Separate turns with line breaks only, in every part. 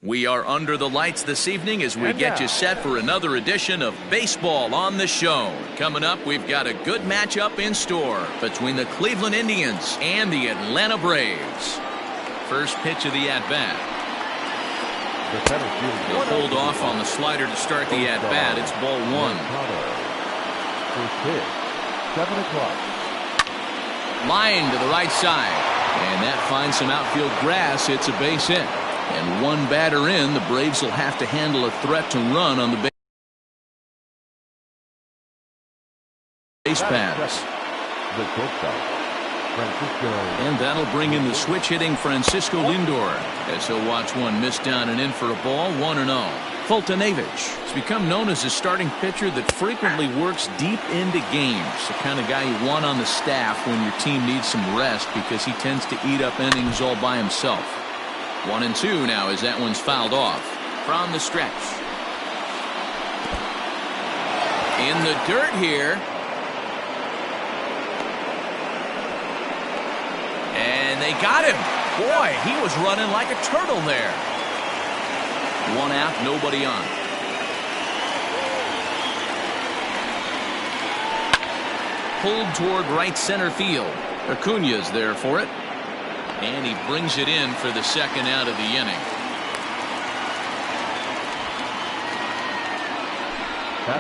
We are under the lights this evening as we get you set for another edition of Baseball on the Show. Coming up, we've got a good matchup in store between the Cleveland Indians and the Atlanta Braves. First pitch of the at-bat. He'll hold off on the slider to start the at-bat. It's ball one.
First pitch, 7 o'clock.
Line to the right side. And that finds some outfield grass. It's a base hit. And one batter in, the Braves will have to handle a threat to run on the base paths. And that'll bring in the switch hitting Francisco Lindor as he'll watch one miss down and in for a ball, 1-0. Foltynewicz has become known as a starting pitcher that frequently works deep into games, the kind of guy you want on the staff when your team needs some rest because he tends to eat up innings all by himself. 1-2 now as that one's fouled off from the stretch. In the dirt here. And they got him. Boy, he was running like a turtle there. One out, nobody on. Pulled toward right center field. Acuña's there for it. And he brings it in for the second out of the inning.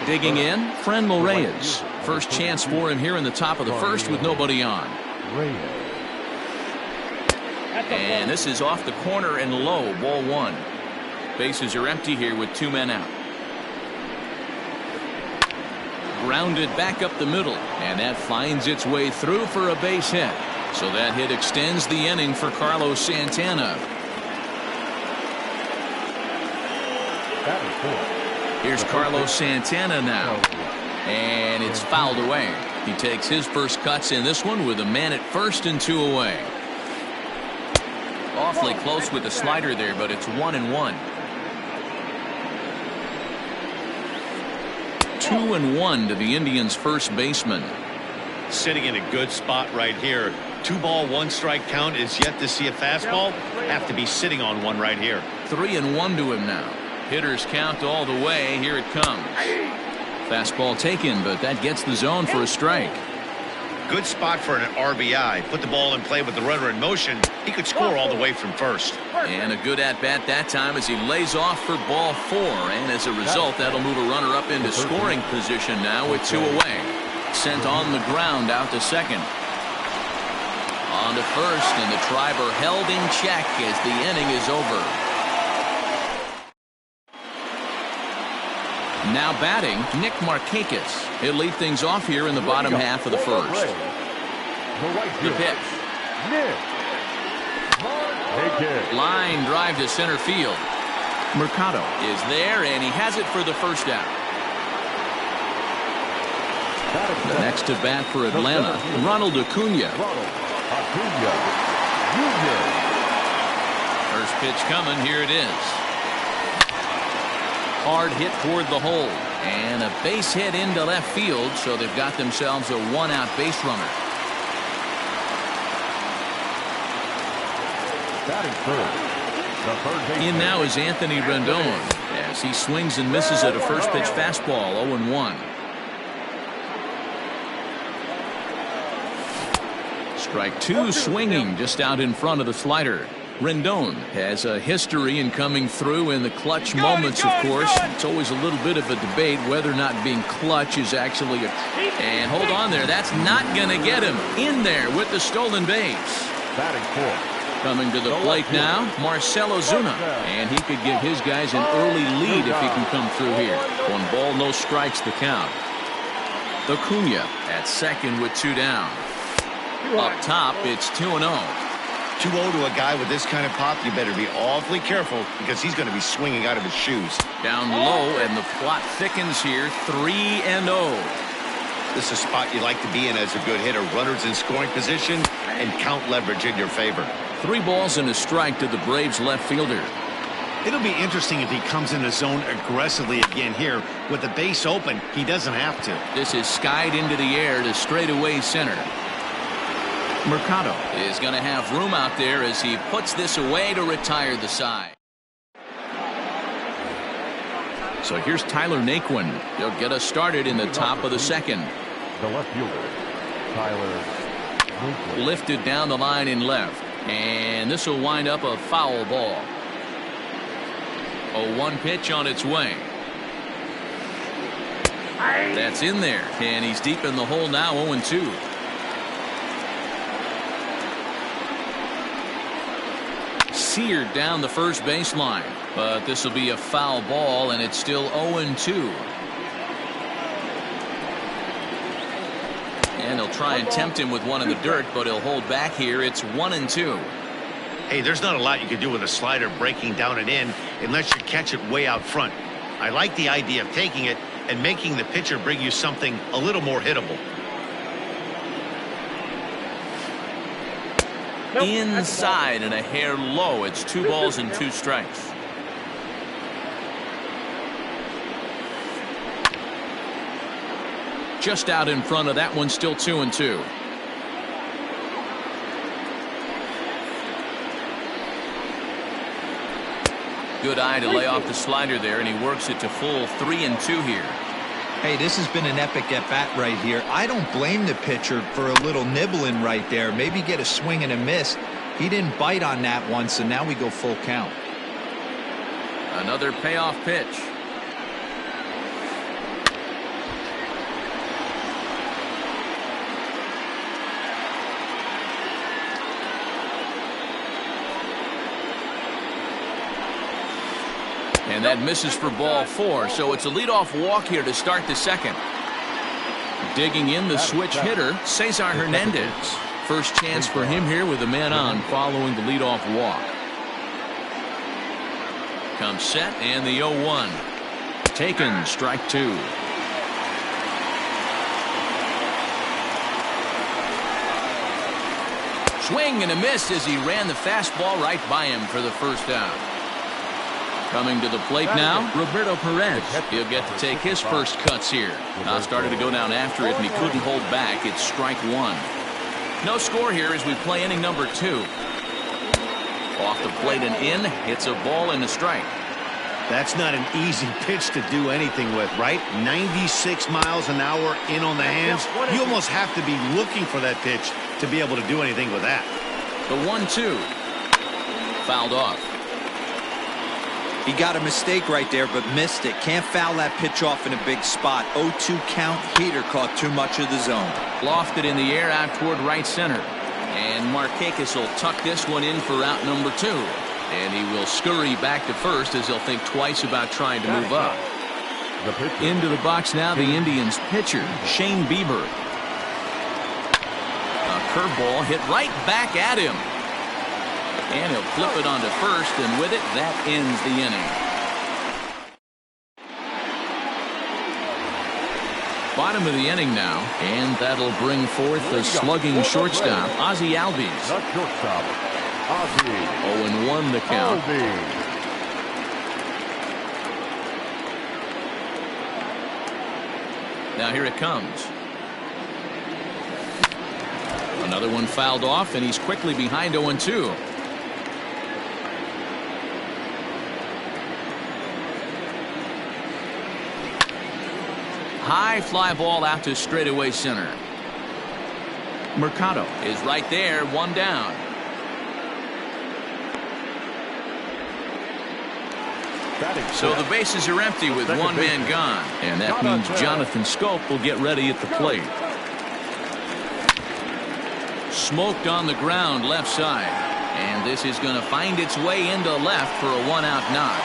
Digging in, Franmil Reyes. First chance for him here in the top of the first with nobody on. And this is off the corner and low, ball one. Bases are empty here with two men out. Grounded back up the middle, and that finds its way through for a base hit. So that hit extends the inning for Carlos Santana. Here's Carlos Santana now. And it's fouled away. He takes his first cuts in this one with a man at first and two away. Awfully close with the slider there, but it's 1-1. 2-1 to the Indians' first baseman.
Sitting in a good spot right here. 2-ball, 1-strike count is yet to see a fastball. Have to be sitting on one right here.
3-1 to him now. Hitters count all the way. Here it comes. Fastball taken, but that gets the zone for a strike.
Good spot for an RBI. Put the ball in play with the runner in motion. He could score all the way from first.
And a good at-bat that time as he lays off for ball four. And as a result, that'll move a runner up into scoring position now with two away. Sent on the ground out to second. On to first, and the Triber held in check as the inning is over. Now batting, Nick Markakis. He'll lead things off here in the bottom half of the first. The pitch. Line drive to center field. Mercado is there, and he has it for the first out. The next to bat for Atlanta, Ronald Acuña. First pitch coming, here it is. Hard hit toward the hole, and a base hit into left field, so they've got themselves a one-out base runner. In now is Anthony Rendon as he swings and misses at a first pitch fastball, 0-1. Strike two swinging just out in front of the slider. Rendon has a history in coming through in the clutch moments, of course. It's always a little bit of a debate whether or not being clutch is actually a... And hold on there. That's not going to get him in there with the stolen base. Coming to the plate now, Marcell Ozuna. And he could give his guys an early lead if he can come through here. 1 ball, no strikes the count. Acuña at second with 2 down. Up top, it's 2-0.
2-0 to a guy with this kind of pop, you better be awfully careful because he's going to be swinging out of his shoes.
Down low, and the plot thickens here, 3-0.
This is a spot you like to be in as a good hitter. Runners in scoring position and count leverage in your favor.
3 balls and a strike to the Braves left fielder.
It'll be interesting if he comes in the zone aggressively again here. With the base open, he doesn't have to.
This is skied into the air to straightaway center. Mercado is going to have room out there as he puts this away to retire the side. So here's Tyler Naquin. He'll get us started in the top of the second.
The left fielder, Tyler Naquin.
Lifted down the line in left. And this will wind up a foul ball. A 1 pitch on its way. That's in there. And he's deep in the hole now, 0-2. Seared down the first baseline. But this will be a foul ball, and it's still 0-2. And they'll try and tempt him with one in the dirt, but he'll hold back here. It's 1-2.
Hey, there's not a lot you can do with a slider breaking down and in unless you catch it way out front. I like the idea of taking it and making the pitcher bring you something a little more hittable.
Inside and a hair low. It's 2 balls and 2 strikes. Just out in front of that one, still 2-2. Good eye to lay off the slider there, and he works it to full 3-2 here.
Hey, this has been an epic at-bat right here. I don't blame the pitcher for a little nibbling right there. Maybe get a swing and a miss. He didn't bite on that one, so now we go full count.
Another payoff pitch. And that misses for ball 4, so it's a leadoff walk here to start the second. Digging in the switch hitter, Cesar Hernandez. First chance for him here with a man on following the leadoff walk. Comes set and the 0-1. Taken, strike 2. Swing and a miss as he ran the fastball right by him for the first out. Coming to the plate now, Roberto Perez. He'll get to take his first cuts here. Now started to go down after it, and he couldn't hold back. It's strike 1. No score here as we play inning number 2. Off the plate and in. It's a ball and a strike.
That's not an easy pitch to do anything with, right? 96 miles an hour in on the hands. You almost have to be looking for that pitch to be able to do anything with that.
The 1-2. Fouled off.
He got a mistake right there, but missed it. Can't foul that pitch off in a big spot. 0-2 count. Heater caught too much of the zone.
Lofted in the air out toward right center. And Markakis will tuck this one in for out number 2. And he will scurry back to first as he'll think twice about trying to move up. Into the box now, the Indians pitcher, Shane Bieber. A curveball hit right back at him. And he'll flip it onto first, and with it, that ends the inning. Bottom of the inning now, and that'll bring forth the slugging shortstop, Ozzie Albies.
The shortstop, Ozzie.
0-1 the count. Now here it comes. Another one fouled off, and he's quickly behind 0-2. High fly ball out to straightaway center. Mercado is right there, 1 down. So the bases are empty with 1 man gone, and that means Jonathan Scope will get ready at the plate. Smoked on the ground left side, and this is going to find its way into left for a 1-out knock.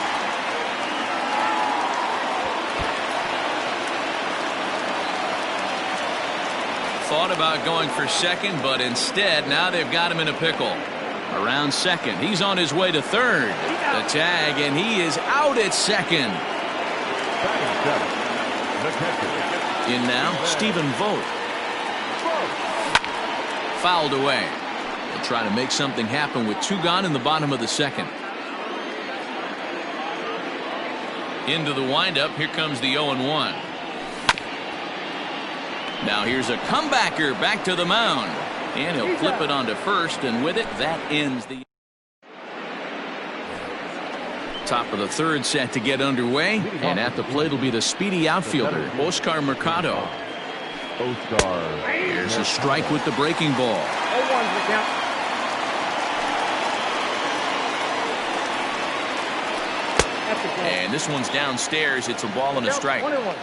Thought about going for second, but instead now they've got him in a pickle. Around second, he's on his way to third. The tag, and he is out at second. In now, Stephen Vogt. Fouled away. They'll try to make something happen with 2 gone in the bottom of the second. Into the windup, here comes the 0-1. Now here's a comebacker back to the mound. And he'll flip it onto first, and with it, that ends the Top of the third set to get underway, and at the plate will be the speedy outfielder, Oscar Mercado.
Oscar.
Here's a strike with the breaking ball.
0-1's the count. That's a ball.
And this one's downstairs. It's a ball and a strike.
1-1.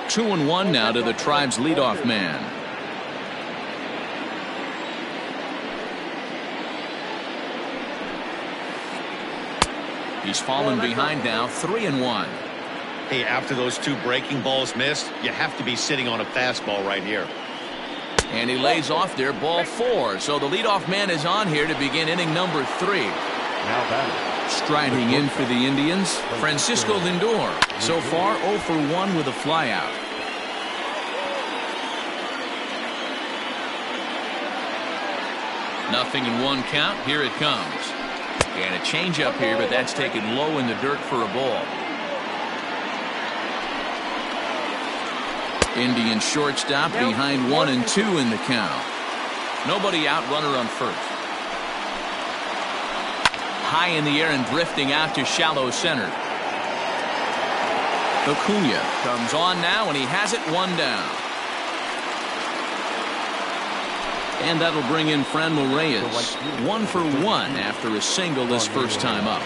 Two and one now to the Tribe's leadoff man. He's fallen behind now, 3-1.
Hey, after those two breaking balls missed, you have to be sitting on a fastball right here.
And he lays off there, ball 4. So the leadoff man is on here to begin inning number 3.
Now batting.
Striding in for the Indians, Francisco Lindor. So far 0 for 1 with a flyout. Nothing in 1 count. Here it comes. And a changeup here, but that's taken low in the dirt for a ball. Indian shortstop behind 1 and 2 in the count. Nobody out, runner on first. High in the air and drifting out to shallow center. Acuna comes on now, and he has it 1 down. And that'll bring in Franmil Reyes. 1 for 1 after a single this first time up.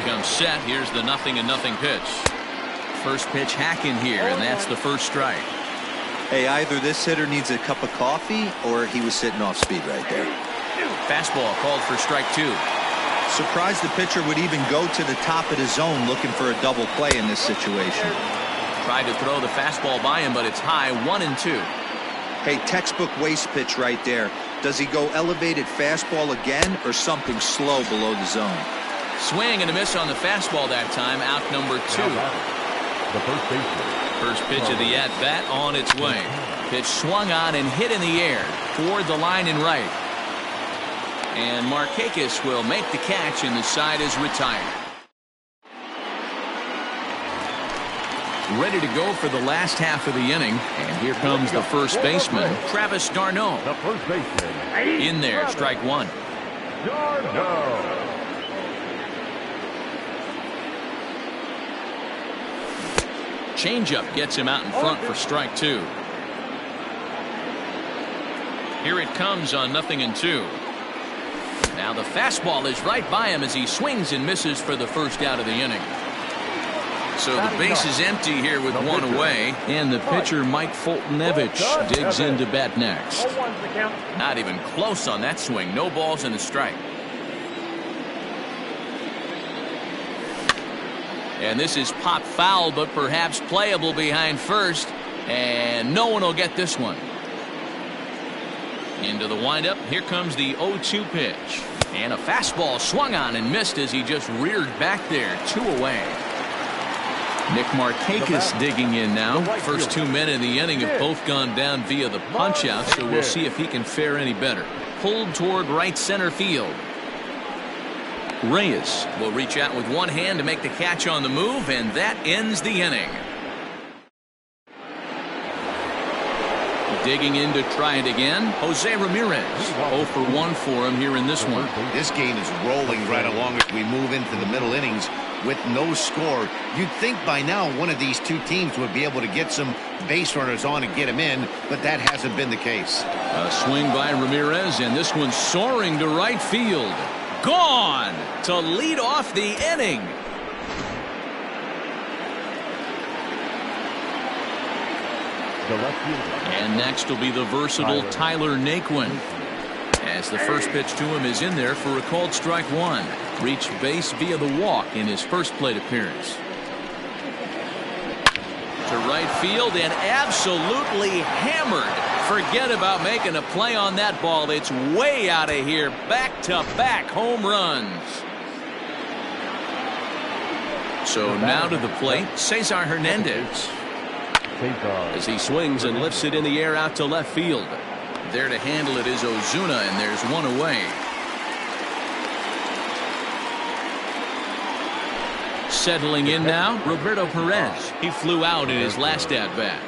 Comes set. Here's the 0-0 pitch. First pitch hack in here, and that's the first strike.
Hey, either this hitter needs a cup of coffee or he was sitting off speed right there.
Fastball called for strike 2.
Surprised the pitcher would even go to the top of the zone looking for a double play in this situation.
Tried to throw the fastball by him, but it's high, 1 and 2.
Hey, textbook waste pitch right there. Does he go elevated fastball again or something slow below the zone?
Swing and a miss on the fastball that time, out number 2.
The first baseman.
First pitch of the at-bat on its way. Pitch swung on and hit in the air toward the line and right. And Markakis will make the catch, and the side is retired. Ready to go for the last half of the inning. And here comes the first baseman, Travis d'Arnaud.
The first baseman.
In there, strike 1.
d'Arnaud.
Changeup gets him out in front for strike 2. Here it comes on 0-2. Now the fastball is right by him as he swings and misses for the first out of the inning. So the base is empty here with 1 away, and the pitcher Mike Foltynewicz digs into bat next.
0-1's the count.
Not even close on that swing. No balls and a strike. And this is pop foul, but perhaps playable behind first, and no one will get this one. Into the windup. Here comes the 0-2 pitch, and a fastball swung on and missed as he just reared back there. 2 away. Nick Markakis digging in now. First 2 men in the inning have both gone down via the punch-out, so we'll see if he can fare any better. Pulled toward right center field. Reyes will reach out with one hand to make the catch on the move, and that ends the inning. Digging in to try it again, Jose Ramirez. 0 for 1 for him here in this one.
This game is rolling right along as we move into the middle innings with no score. You'd think by now one of these two teams would be able to get some base runners on and get him in, but that hasn't been the case.
A swing by Ramirez, and this one's soaring to right field. Gone to lead off the inning.
The left fielder.
And next will be the versatile Tyler Naquin, as the first pitch to him is in there for a called strike 1. Reached base via the walk in his first plate appearance. To right field and absolutely hammered. Forget about making a play on that ball. It's way out of here. Back-to-back home runs. So now to the plate, Cesar Hernandez. As he swings and lifts it in the air out to left field. There to handle it is Ozuna, and there's 1 away. Settling in now, Roberto Perez. He flew out in his last at-bat.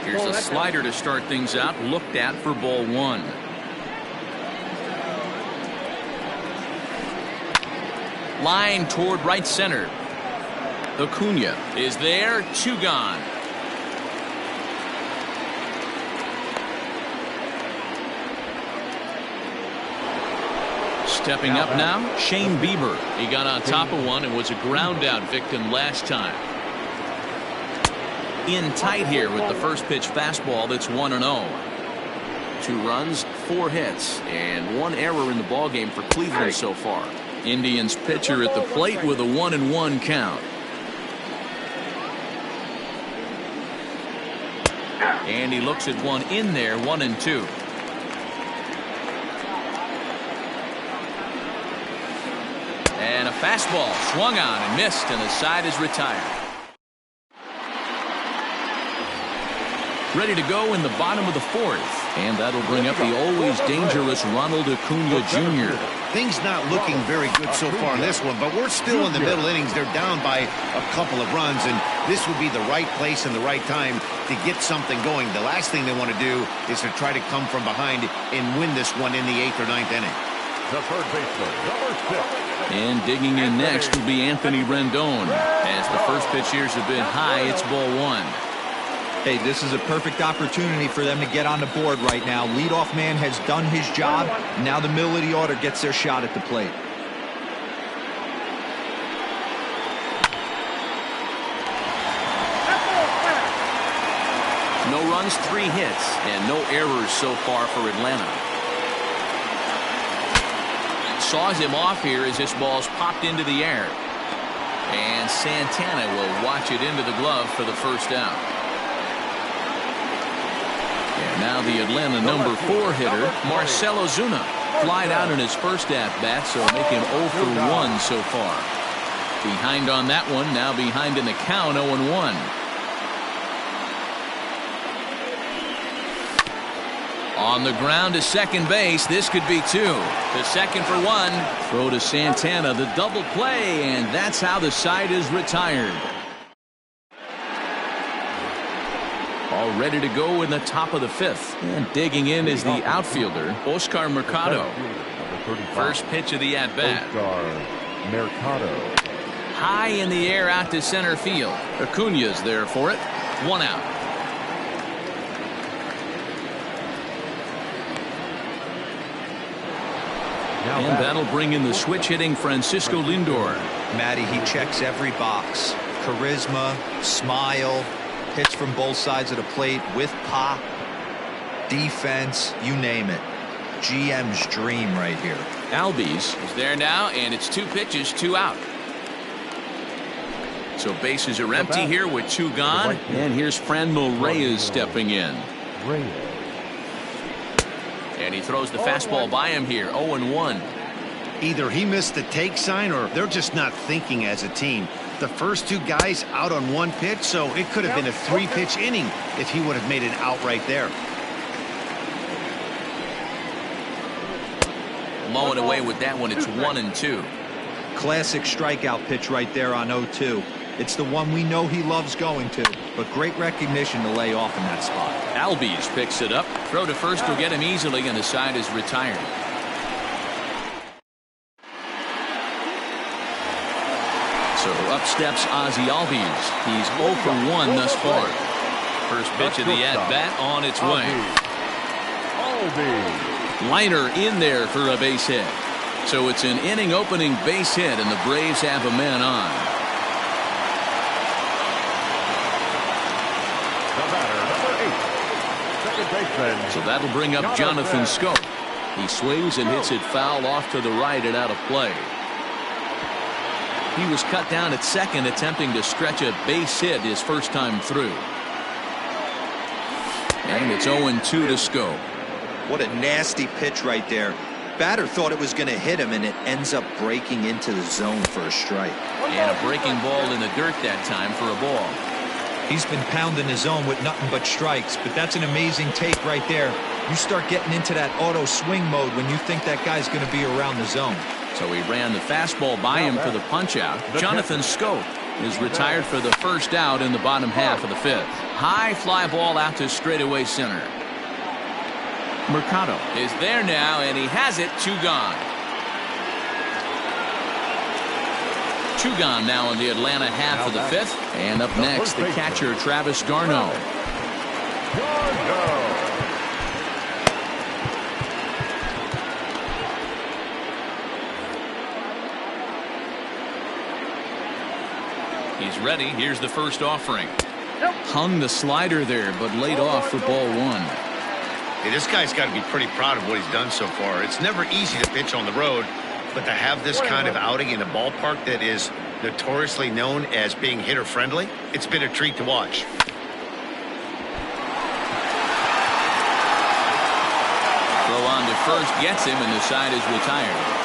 Here's a slider to start things out, looked at for ball one. Line toward right center. Acuna is there, 2 gone. Stepping up now, Shane Bieber. He got on top of one and was a ground out victim last time. In tight here with the first pitch fastball that's 1-0. 2 runs, 4 hits, and 1 error in the ballgame for Cleveland so far. Indians pitcher at the plate with a 1-1 count. And he looks at one in there, 1-2. And a fastball swung on and missed, and the side is retired. Ready to go in the bottom of the 4th. And that'll bring up the always dangerous Ronald Acuna Jr.
Things not looking very good so far in this one, but we're still in the middle innings. They're down by a couple of runs, and this would be the right place and the right time to get something going. The last thing they want to do is to try to come from behind and win this one in the 8th or 9th inning.
The third baseman, number 6.
And digging in next will be Anthony Rendon. As the first pitch here is a bit high, it's ball 1.
Hey, this is a perfect opportunity for them to get on the board right now. Leadoff man has done his job. Now the middle of the order gets their shot at the plate.
No runs, 3 hits, and no errors so far for Atlanta. Saws him off here as this ball's popped into the air. And Santana will watch it into the glove for the first out. And now the Atlanta number 4 hitter, Marcell Ozuna, flied out in his first at-bat, so making 0 for 1 so far. Behind on that one, now behind in the count, 0-1. On the ground to second base, this could be 2. To second for 1. Throw to Santana, the double play, and that's how the side is retired. All ready to go in the top of the 5th. And digging in is the outfielder, Oscar Mercado. First pitch of the at-bat.
Oscar Mercado.
High in the air out to center field. Acuna's there for it. 1 out. And that'll bring in the switch-hitting Francisco Lindor.
Matty, he checks every box. Charisma, smile, hits from both sides of the plate with pop, defense, you name it. GM's dream right here.
Albies is there now, and it's 2 pitches, 2 out. So bases are empty here with 2 gone. And here's Franmil Reyes stepping in. And he throws the fastball by him here, 0-1.
Either he missed the take sign or they're just not thinking as a team. The first 2 guys out on 1 pitch, so it could have been a 3-pitch inning if he would have made it out right there.
Mowing away with that one, it's 1-2.
Classic strikeout pitch right there on 0-2. It's the one we know he loves going to, but great recognition to lay off in that spot.
Albies picks it up. Throw to first will get him easily, and the side is retired. So up steps Ozzie Albies. He's 0 for 1 thus far. First pitch of the at-bat on its way. Liner in there for a base hit. So it's an inning-opening base hit, and the Braves have a man on. So that'll bring up Jonathan Schoop. He swings and hits it foul off to the right and out of play. He was cut down at second, attempting to stretch a base hit his first time through. And it's 0-2 to Schoop.
What a nasty pitch right there. Batter thought it was going to hit him, and it ends up breaking into the zone for a strike.
And a breaking ball in the dirt that time for a ball.
He's been pounding his zone with nothing but strikes, but that's an amazing take right there. You start getting into that auto swing mode when you think that guy's going to be around the zone.
So he ran the fastball by him for the punch out. Jonathan Schoop. is retired for the first out in the bottom half of the fifth. High fly ball out to straightaway center. Mercado is there now, and he has it. 2 gone. 2 gone now in the Atlanta half of the fifth. And up next, the catcher, Travis Garneau. He's ready. Here's the first offering. Hung the slider there, but laid off for ball 1.
Hey, this guy's got to be pretty proud of what he's done so far. It's never easy to pitch on the road, but to have this kind of outing in a ballpark that is notoriously known as being hitter-friendly, it's been a treat to watch.
Throw on to first, gets him, and the side is retired.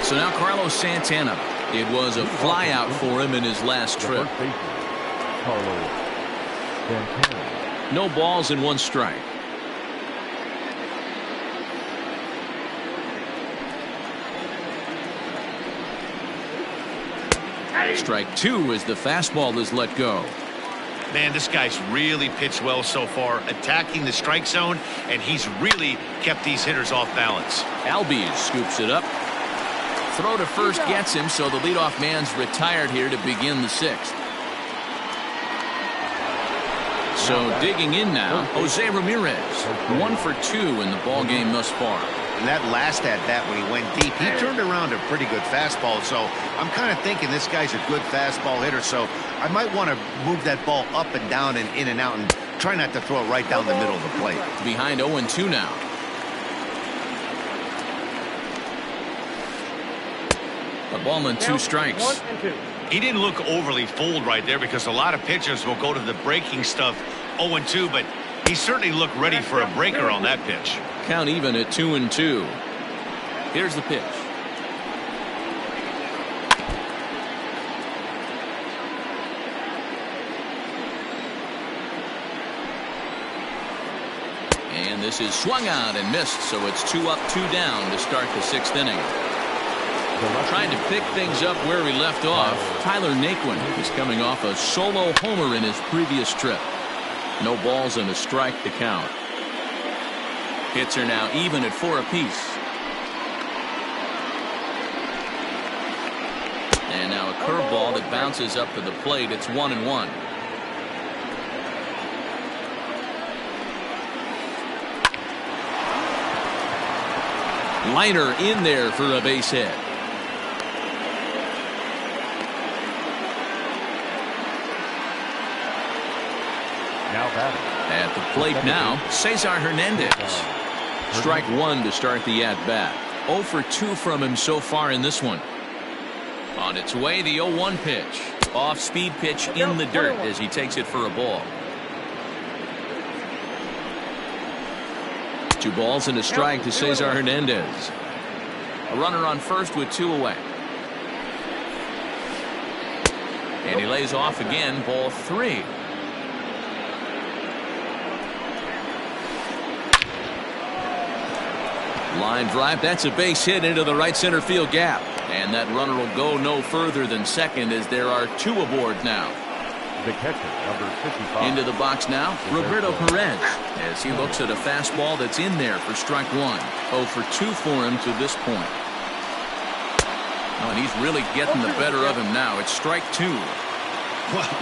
So now Carlos Santana. It was a fly out for him in his last trip. No balls and 1 strike. Strike 2 as the fastball is let go.
Man, this guy's really pitched well so far, attacking the strike zone, and he's really kept these hitters off balance.
Albies scoops it up. Throw to first gets him, so the leadoff man's retired here to begin the 6th. So digging in now, Jose Ramirez. 1 for 2 in the ball game thus far.
And that last at-bat when he went deep, he turned around a pretty good fastball. So I'm kind of thinking this guy's a good fastball hitter. So I might want to move that ball up and down and in and out and try not to throw it right down the middle of the plate.
Behind 0-2 now. A ball and 2 strikes.
1 and 2.
He didn't look overly fooled right there because a lot of pitchers will go to the breaking stuff 0-2, but he certainly looked ready for a breaker on that pitch.
Count even at 2-2. Here's the pitch. And this is swung out and missed, so it's 2 up, 2 down to start the 6th inning. Trying to pick things up where we left off, Tyler Naquin is coming off a solo homer in his previous trip. No balls and a strike to count. Hits are now even at 4 apiece. And now a curveball that bounces up to the plate. It's 1-1. Liner in there for a base hit. At the plate now, Cesar Hernandez. Strike 1 to start the at-bat. 0 for 2 from him so far in this one. On its way, the 0-1 pitch. Off-speed pitch in the dirt as he takes it for a ball. 2 balls and a strike to Cesar Hernandez. A runner on first with 2 away. And he lays off again, ball 3. Line drive, that's a base hit into the right center field gap. And that runner will go no further than second as there are 2 aboard now.
The catcher, number 55.
Into the box now, Roberto Perez, as he looks at a fastball that's in there for strike 1. 0 for 2 for him to this point. Oh, and he's really getting the better of him now. It's strike 2.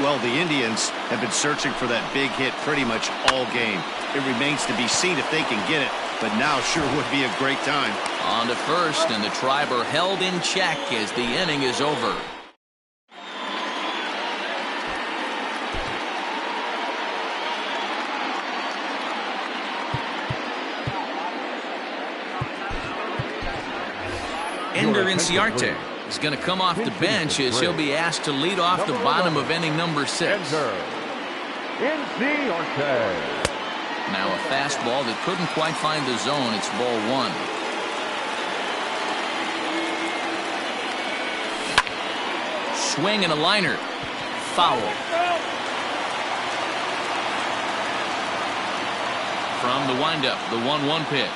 Well, the Indians have been searching for that big hit pretty much all game. It remains to be seen if they can get it, but now sure would be a great time.
On to first, and the Triber held in check as the inning is over. Ender Inciarte is going to come off the bench as he'll be asked to lead off the bottom of inning number 6. Now a fastball that couldn't quite find the zone. It's ball 1. Swing and a liner. Foul. From the windup, the 1-1 pitch.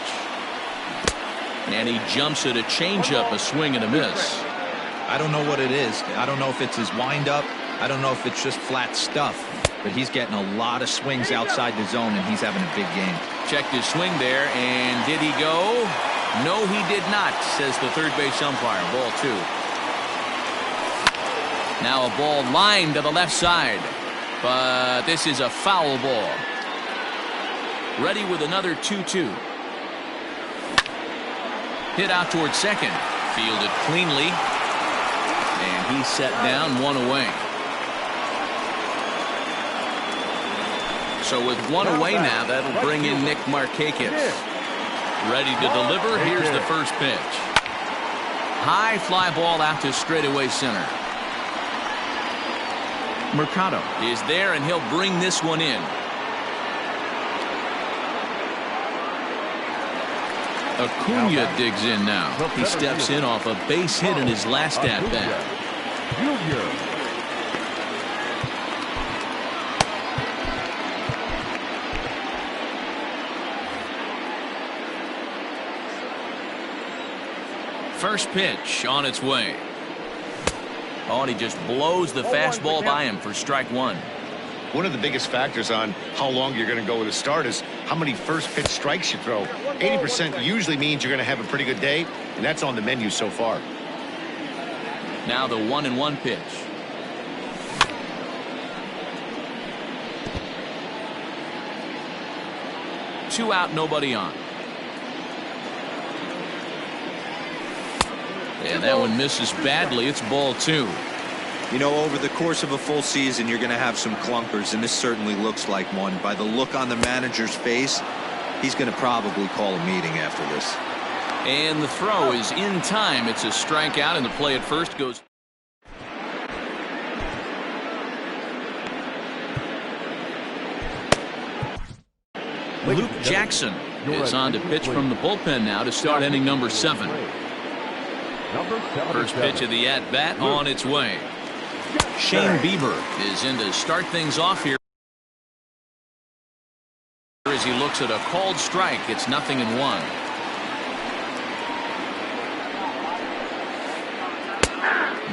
And he jumps at a changeup, a swing and a miss.
I don't know what it is. I don't know if it's his windup. I don't know if it's just flat stuff. But he's getting a lot of swings outside the zone, and he's having a big game.
Checked his swing there, and did he go? No, he did not, says the third base umpire. Ball 2. Now a ball lined to the left side. But this is a foul ball. Ready with another 2-2. Hit out towards second. Fielded cleanly. And he's set down, 1 away. So with 1 away now, that'll bring in Nick Markakis. Ready to deliver. Here's the first pitch. High fly ball out to straightaway center. Mercado is there, and he'll bring this one in. Acuna digs in now. He steps in off a base hit in his last at-bat. First pitch on its way. Oh, and he just blows the fastball by him for strike 1.
One of the biggest factors on how long you're going to go with a start is how many first pitch strikes you throw. 80% usually means you're going to have a pretty good day, and that's on the menu so far.
Now the 1-1 pitch. Two out, nobody on. And that one misses badly. It's ball 2.
You know, over the course of a full season, you're going to have some clunkers, and this certainly looks like one. By the look on the manager's face, he's going to probably call a meeting after this.
And the throw is in time. It's a strikeout, and the play at first goes. Luke Jackson is on to pitch from the bullpen now to start inning number 7. First pitch of the at-bat on its way. Shane Bieber is in to start things off here as he looks at a called strike. It's 0-1.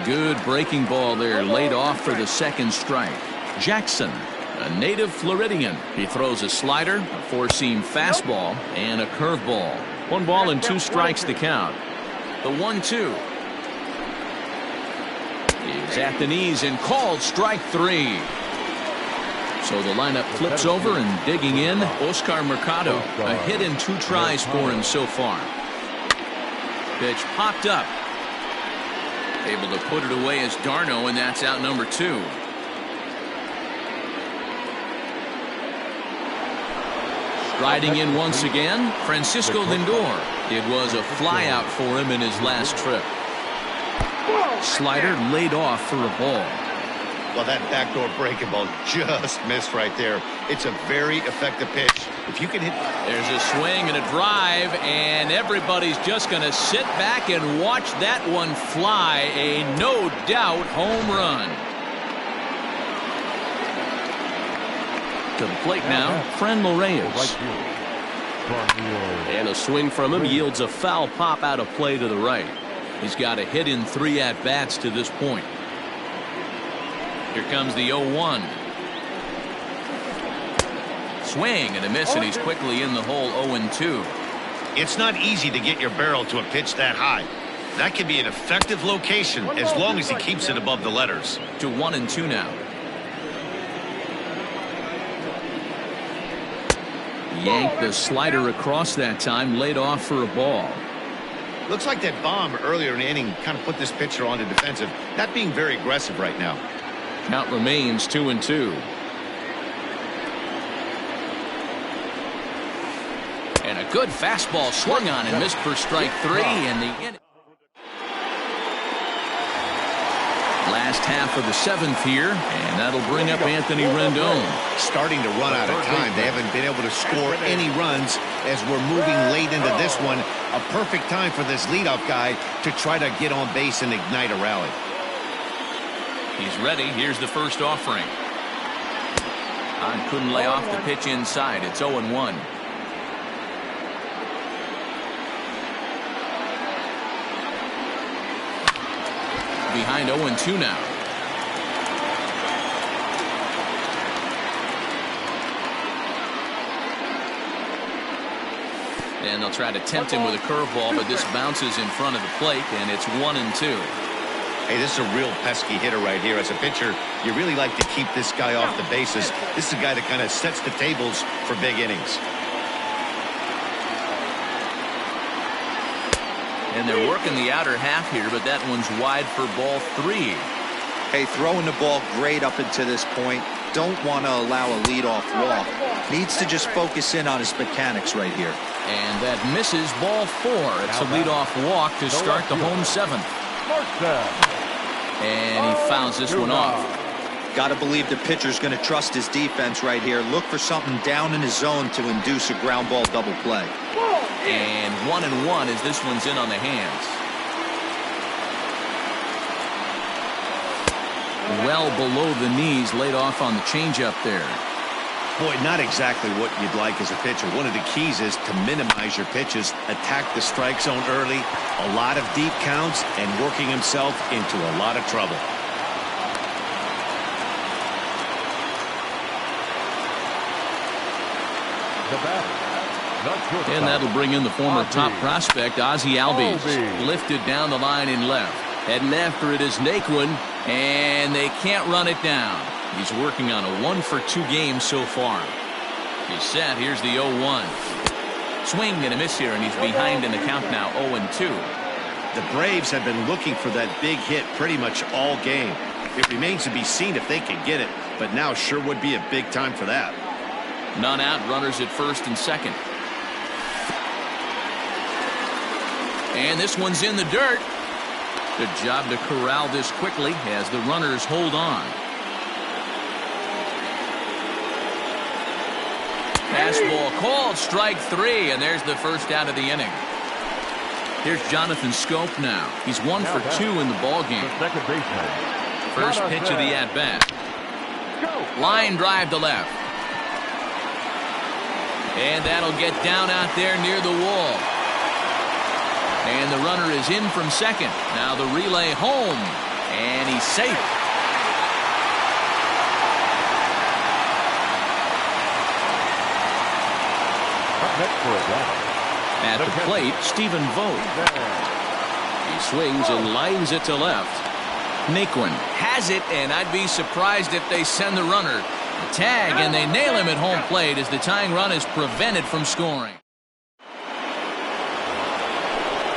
Good breaking ball there, laid off for the second strike. Jackson, a native Floridian. He throws a slider, a four-seam fastball, and a curveball. 1 ball and 2 strikes to count. The 1-2 is at the knees and called strike 3. So the lineup flips over, and digging in, Oscar Mercado. A hit in 2 tries for him so far. Pitch popped up. Able to put it away as Darno, and that's out number 2. Riding in once again, Francisco Lindor. It was a flyout for him in his last trip. Slider laid off for a ball.
Well, that backdoor breaking ball just missed right there. It's a very effective pitch. If you can hit.
There's a swing and a drive, and everybody's just going to sit back and watch that one fly. A no-doubt home run. To the plate now, Franmil Reyes. And a swing from him yields a foul pop out of play to the right. He's got a hit in 3 at-bats to this point. Here comes the 0-1. Swing and a miss, and he's quickly in the hole. 0-2.
It's not easy to get your barrel to a pitch that high. That can be an effective location as long as he keeps it above the letters.
To 1-2 now. Yanked the slider across that time, laid off for a ball.
Looks like that bomb earlier in the inning kind of put this pitcher on the defensive, not being very aggressive right now.
Count remains 2-2. And a good fastball swung on and missed for strike 3. And the inning. Last half of the 7th here, and that'll bring up Anthony Rendon.
Starting to run out of time. They haven't been able to score any runs as we're moving late into this one. A perfect time for this leadoff guy to try to get on base and ignite a rally.
He's ready. Here's the first offering. Couldn't lay off the pitch inside. It's 0-1. behind 0-2 now. And they'll try to tempt him with a curveball, but this bounces in front of the plate, and it's 1-2.
Hey, this is a real pesky hitter right here. As a pitcher, you really like to keep this guy off the bases. This is a guy that kind of sets the tables for big innings.
And they're working the outer half here, but that one's wide for ball 3.
Hey, throwing the ball great up until this point. Don't want to allow a leadoff walk. Needs to just focus in on his mechanics right here.
And that misses ball 4. It's a leadoff walk to start the home 7th. And he fouls this one off.
Got to believe the pitcher's going to trust his defense right here. Look for something down in his zone to induce a ground ball double play.
And 1-1 as this one's in on the hands. Well below the knees, laid off on the changeup there.
Boy, not exactly what you'd like as a pitcher. One of the keys is to minimize your pitches, attack the strike zone early, a lot of deep counts, and working himself into a lot of trouble.
And that'll bring in the former top prospect, Ozzie Albies. Lifted down the line in left. Heading after it is Naquin, and they can't run it down. He's working on a 1-for-2 game so far. He's set. Here's the 0-1. Swing and a miss here, and he's behind in the count now, 0-2.
The Braves have been looking for that big hit pretty much all game. It remains to be seen if they can get it, but now sure would be a big time for that.
None out, runners at first and second. And this one's in the dirt. Good job to corral this quickly as the runners hold on. Fastball called, strike 3, and there's the first out of the inning. Here's Jonathan Scope now. He's 1 for 2 in the ballgame. First pitch of the at-bat. Line drive to left. And that'll get down out there near the wall. And the runner is in from second. Now the relay home. And he's safe. At the plate, Stephen Vogt. He swings and lines it to left. Naquin has it, and I'd be surprised if they send the runner. A tag, and they nail him at home plate as the tying run is prevented from scoring.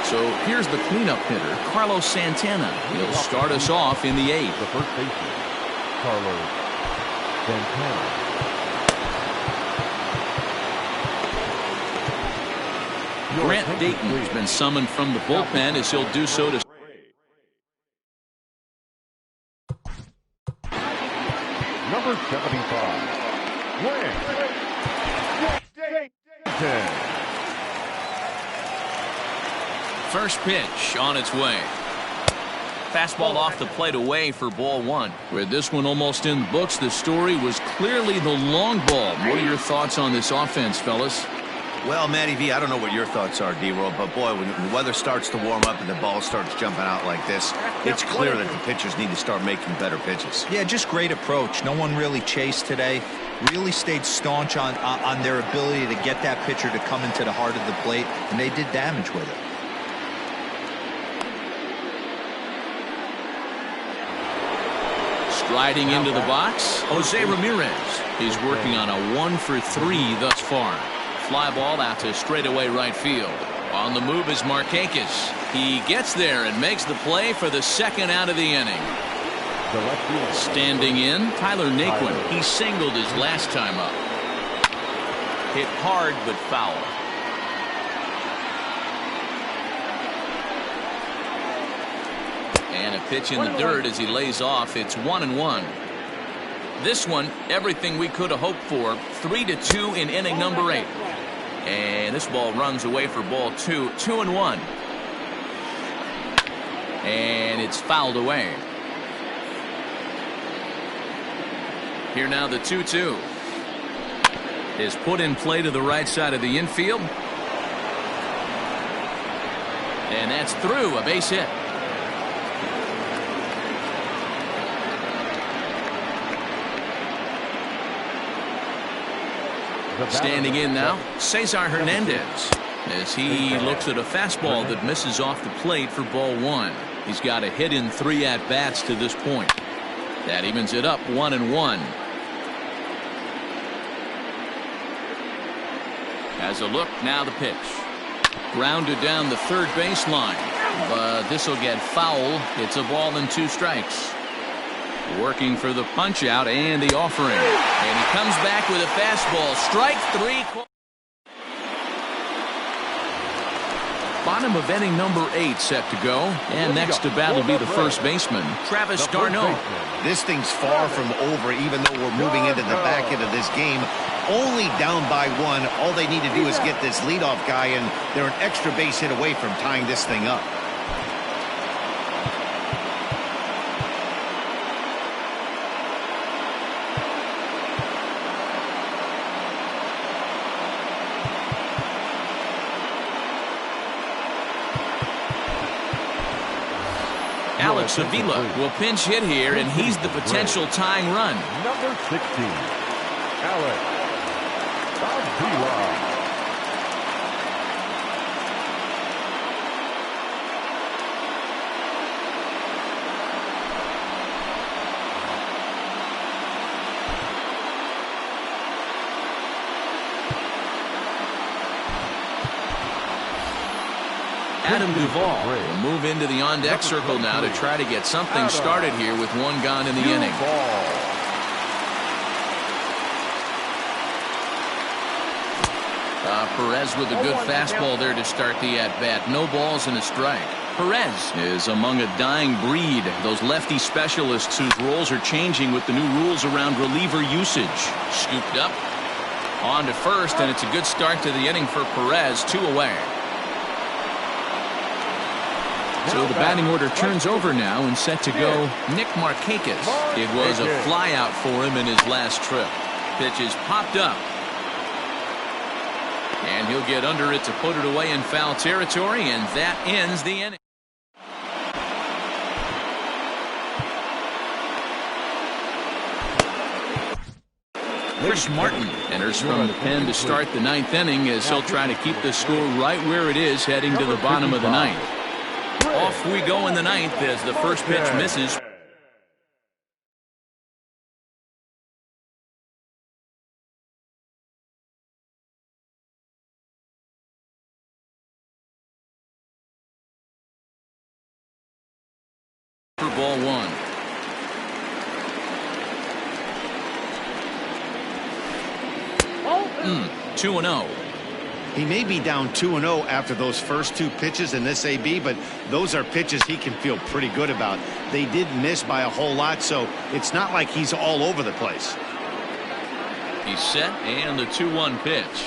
So here's the cleanup hitter, Carlos Santana. He'll start us off in the 8th.
The first baseman, Carlos Santana.
Grant Dayton has been summoned from the bullpen as he'll do so to
Number 75. Win.
first pitch on its way. Fastball off the plate away for ball 1. With this one almost in the books, the story was clearly the long ball. What are your thoughts on this offense, fellas?
Well, Matty V, I don't know what your thoughts are, D-Roll, but boy, when the weather starts to warm up and the ball starts jumping out like this, it's clear that the pitchers need to start making better pitches.
Yeah, just great approach. No one really chased today. Really stayed staunch on their ability to get that pitcher to come into the heart of the plate, and they did damage with it.
Striding into the box, Jose Ramirez. He's working on a 1 for 3 thus far. Fly ball out to straightaway right field. On the move is Markakis. He gets there and makes the play for the second out of the inning. Standing in, Tyler Naquin. He singled his last time up. Hit hard but foul. And a pitch in the dirt as he lays off. It's 1-1. This one, everything we could have hoped for. 3-2 in inning number 8. And this ball runs away for ball 2. 2-1. And it's fouled away. Here now the 2-2 is put in play to the right side of the infield. And that's through, a base hit. Standing in now, Cesar Hernandez, as he looks at a fastball that misses off the plate for ball one. He's got a hit in 3 at-bats to this point. That evens it up 1-1. Has a look, now the pitch. Grounded down the third baseline, but this will get foul. It's a ball and 2 strikes. Working for the punch out and the offering, and he comes back with a fastball. Strike 3. Bottom of inning number 8 set to go, and next to bat will be the first baseman, Travis d'Arnaud.
This thing's far from over, even though we're moving into the back end of this game. Only down by 1. All they need to do is get this leadoff guy, and they're an extra base hit away from tying this thing up.
Alex Avila will pinch hit here, and he's the potential tying run.
Number 16, Alex Avila.
Adam Duvall will move into the on-deck circle now to try to get something started here with 1 gone in the inning. Perez with a good fastball there to start the at-bat. No balls and a strike. Perez is among a dying breed, those lefty specialists whose roles are changing with the new rules around reliever usage. Scooped up, on to first, and it's a good start to the inning for Perez. 2 away. So the batting order turns over now, and set to go Nick Markakis. It was a flyout for him in his last trip. Pitch is popped up, and he'll get under it to put it away in foul territory, and that ends the inning. Chris Martin enters from the pen to start the 9th inning, as he'll try to keep the score right where it is heading to the bottom of the 9th. Off we go in the 9th as the first pitch misses. For ball 1.
Oh.
2-0.
He may be down 2-0 after those first 2 pitches in this AB, but those are pitches he can feel pretty good about. They did miss by a whole lot, so it's not like he's all over the place.
He's set, and the 2-1 pitch.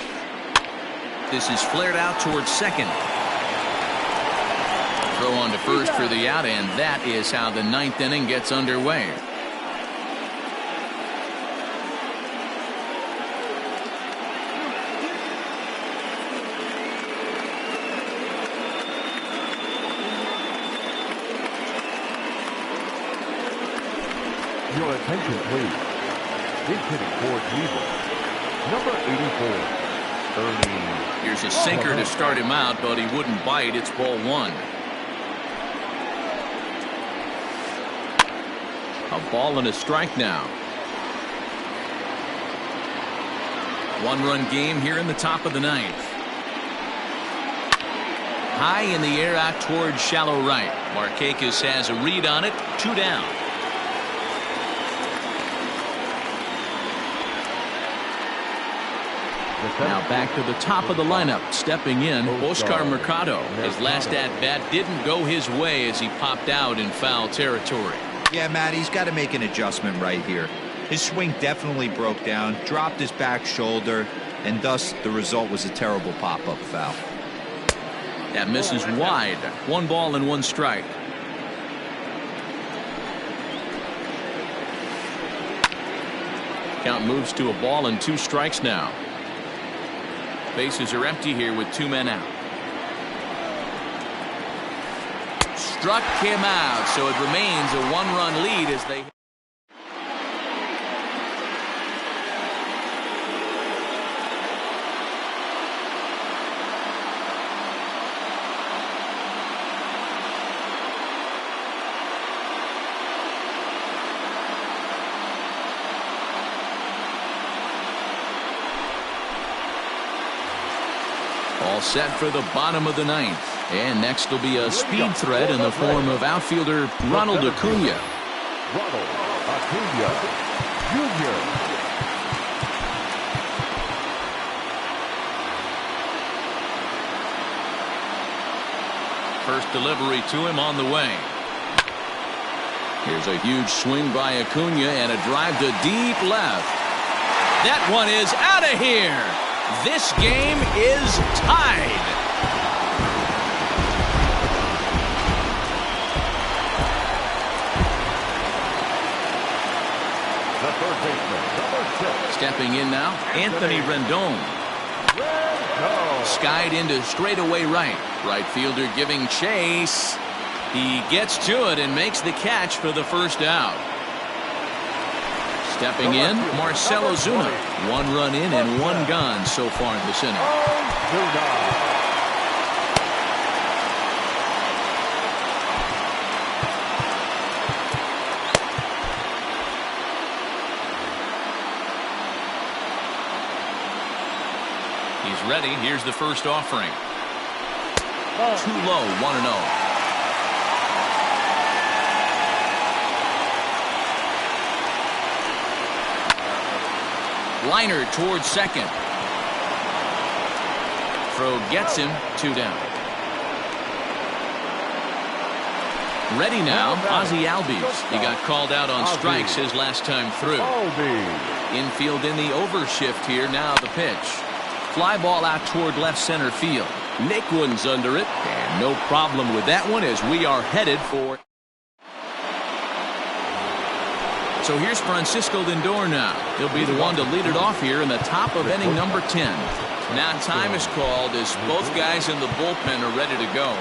This is flared out towards second. Throw on to first for the out, and that is how the 9th inning gets underway.
Your attention, please. He's hitting for Cleveland. Number 84, Ernie.
Here's a sinker to start him out, but he wouldn't bite. It's ball 1. A ball and a strike now. 1-run game here in the top of the 9th. High in the air out towards shallow right. Markakis has a read on it. 2 down. Now back to the top of the lineup. Stepping in, Oscar Mercado. His last at-bat didn't go his way as he popped out in foul territory.
Yeah, Matt, he's got to make an adjustment right here. His swing definitely broke down, dropped his back shoulder, and thus the result was a terrible pop-up foul.
That misses wide. 1 ball and 1 strike. Count moves to a ball and 2 strikes now. Bases are empty here with 2 men out. Struck him out, so it remains a 1-run lead as they... All set for the bottom of the ninth. And next will be a speed threat in the form of outfielder Ronald Acuna.
Ronald Acuna Jr.
First delivery to him on the way. Here's a huge swing by Acuna and a drive to deep left. That one is out of here. This game is tied.
The third baseman, number 6.
Stepping in now, Anthony Rendon. Skied into straightaway right. Right fielder giving chase. He gets to it and makes the catch for the first out. Stepping in, Marcell Ozuna. 1 run in and 1 gone so far in this inning. He's ready. Here's the first offering. Too low, 1-0. Liner towards second. Throw gets him, 2 down. Ready now, Ozzie Albies. He got called out on strikes his last time through. Infield in the overshift here. Now the pitch. Fly ball out toward left center field. Nick Wooden's under it, and no problem with that one as we are headed for. So here's Francisco Lindor now. He'll be the one to lead it off here in the top of inning number 10. Now time is called as both guys in the bullpen are ready to go.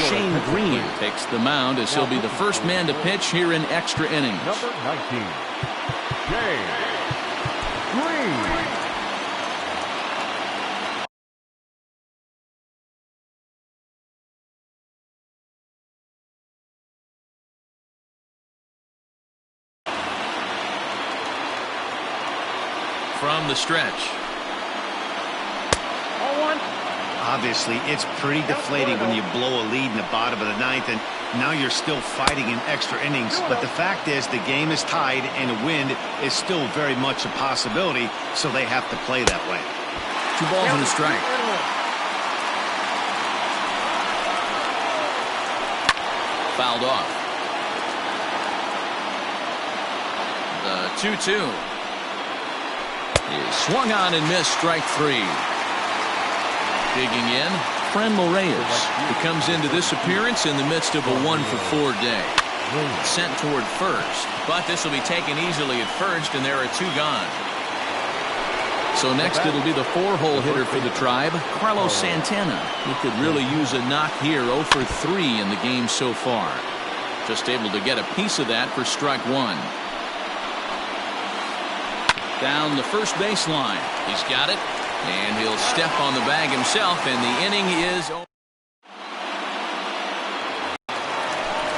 Shane Green takes the mound as he'll be the first man to pitch here in extra innings.
Number 19, Shane Green.
From the stretch.
Obviously, it's pretty deflating when you blow a lead in the bottom of the ninth, and now you're still fighting in extra innings. But the fact is, the game is tied, and a win is still very much a possibility, so they have to play that way.
2 balls and a strike. Fouled off. The 2-2. Is swung on and missed, strike 3. Digging in, Franmil Reyes. He comes into this appearance in the midst of a 1-for-4 day. Sent toward first, but this will be taken easily at first, and there are 2 gone. So next it'll be the 4-hole hitter for the Tribe, Carlos Santana. He could really use a knock here, 0 for 3 in the game so far. Just able to get a piece of that for strike 1. Down the first baseline. He's got it, and he'll step on the bag himself, and the inning is over.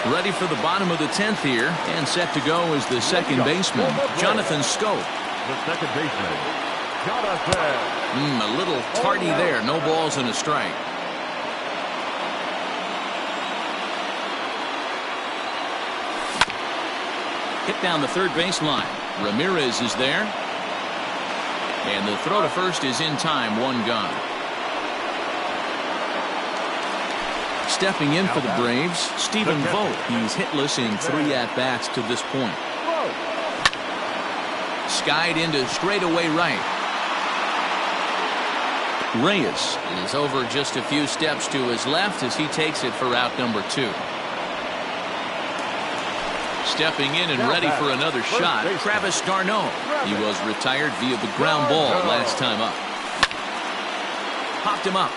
Ready for the bottom of the 10th here, and set to go is the second baseman, Jonathan Schoop.
The second baseman, Jonathan.
A little tardy there. No balls and a strike. Hit down the third baseline. Ramirez is there. And the throw to first is in time, 1 gone. Stepping in for the Braves, Stephen Vogt. He's hitless in 3 at-bats to this point. Skied into straightaway right. Reyes is over just a few steps to his left as he takes it for out number 2. Stepping in and ready for another shot, Travis d'Arnaud. He was retired via the ground ball last time up. Popped him up.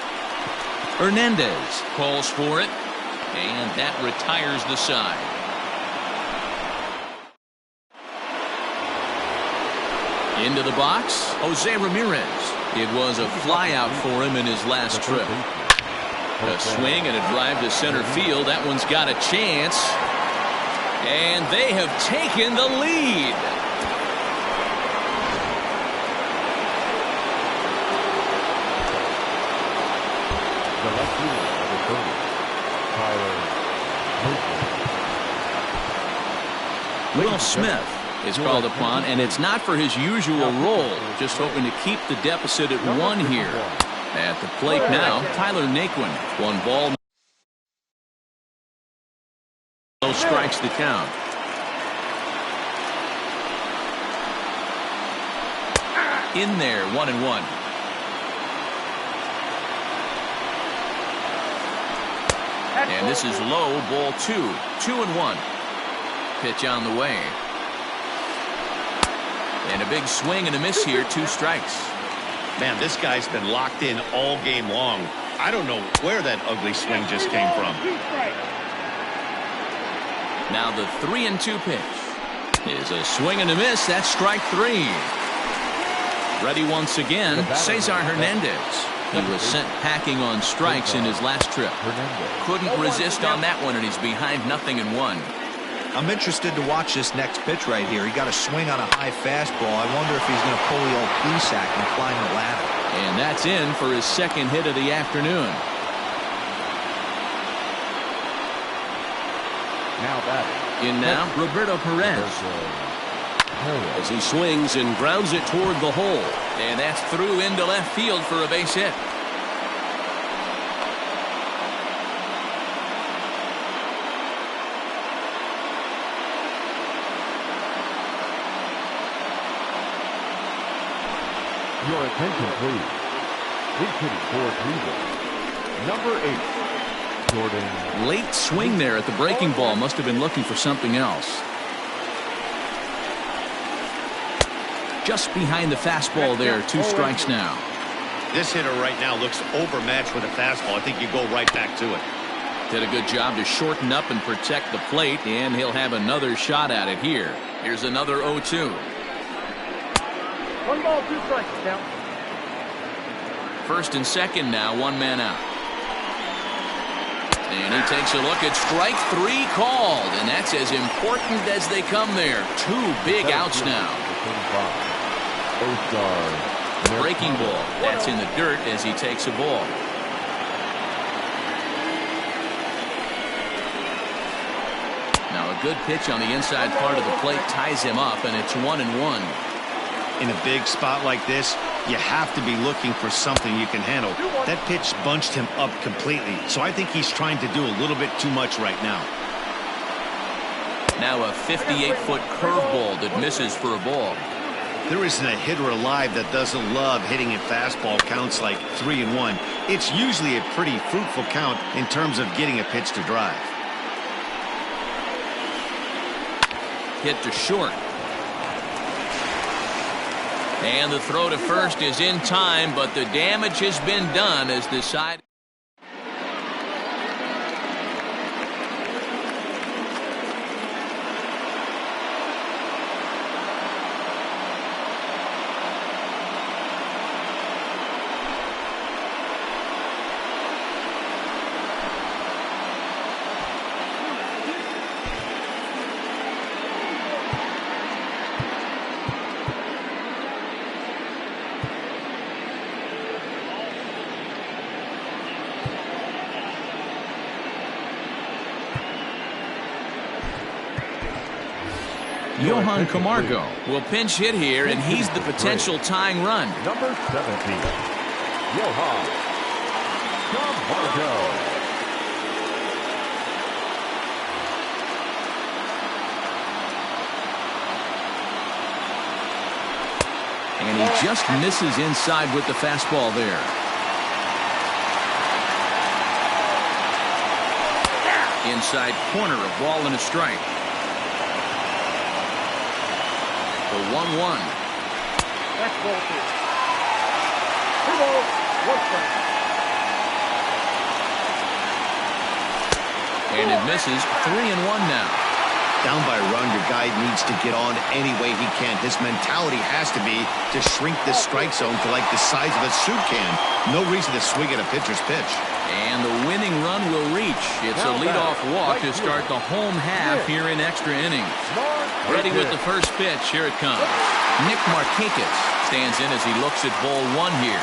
Hernandez calls for it, and that retires the side. Into the box, Jose Ramirez. It was a flyout for him in his last trip. A swing and a drive to center field. That one's got a chance. And they have taken the lead. Will Smith is called upon, and it's not for his usual role, just hoping to keep the deficit at 1 here. At the plate now, Tyler Naquin. 1 ball. No strikes the count. In there, 1-1. And this is low, ball 2. 2-1. Pitch on the way. And a big swing and a miss here, 2 strikes.
Man, this guy's been locked in all game long. I don't know where that ugly swing just came from.
Now the 3-2 pitch is a swing and a miss. That's strike 3. Ready once again, Cesar Hernandez. He was sent packing on strikes in his last trip. Couldn't resist on that one, and he's behind 0-1.
I'm interested to watch this next pitch right here. He got a swing on a high fastball. I wonder if he's going to pull the old Plesac and climb the ladder.
And that's in for his 2nd hit of the afternoon.
Now batting.
In now, Roberto Perez. As he swings and grounds it toward the hole. And that's through into left field for a base hit.
Your attention, please. Big hitting for Cleveland. Number 8, Jordan.
Late swing there at the breaking ball. Must have been looking for something else. Just behind the fastball there. 2 strikes now.
This hitter right now looks overmatched with a fastball. I think you go right back to it.
Did a good job to shorten up and protect the plate, and he'll have another shot at it here. Here's another 0-2.
1 ball, 2 strikes. Count.
1st and 2nd now, 1 man out. And he takes a look at strike 3 called, and that's as important as they come there. 2 big outs now. Breaking ball. That's in the dirt as he takes a ball. Now a good pitch on the inside part of the plate ties him up, and it's 1-1.
In a big spot like this, you have to be looking for something you can handle. That pitch bunched him up completely, so I think he's trying to do a little bit too much right now.
Now a 58-foot curveball that misses for a ball.
There isn't a hitter alive that doesn't love hitting a fastball counts like 3-1. It's usually a pretty fruitful count in terms of getting a pitch to drive.
Hit to short. And the throw to first is in time, but the damage has been done as the side. Johan Camargo will pinch hit here, and he's the potential tying run.
Number 17, Johan Camargo.
And he just misses inside with the fastball there. Inside corner, a ball and a strike. The 1-1.
That's ball 2. 2 balls, 1 strike.
And it misses. 3-1 now.
Down by a run, your guy needs to get on any way he can. His mentality has to be to shrink this strike zone to like the size of a soup can. No reason to swing at a pitcher's pitch.
And the winning run will reach. It's a leadoff walk to start the home half here in extra innings. Ready with the first pitch. Here it comes. Nick Markakis stands in as he looks at ball 1 here.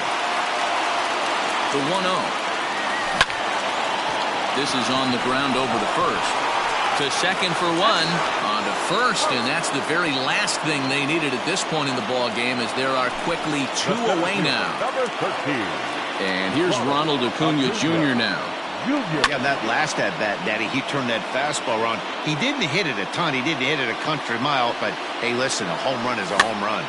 The 1-0. This is on the ground over to first. To second for one. On to first, and that's the very last thing they needed at this point in the ball game, as there are quickly 2 away now.
Number 13.
And here's Ronald Acuna Jr. now.
Yeah, that last at-bat, Daddy, he turned that fastball around. He didn't hit it a ton. He didn't hit it a country mile, but hey, listen, a home run is a home run.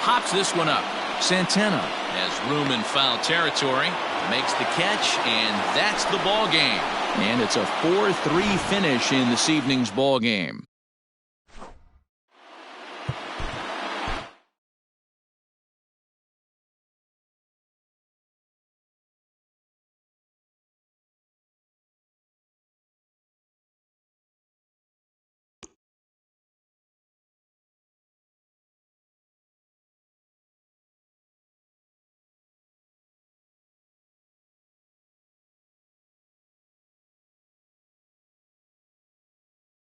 Hops this one up. Santana has room in foul territory, makes the catch, and that's the ball game. And it's a 4-3 finish in this evening's ball game.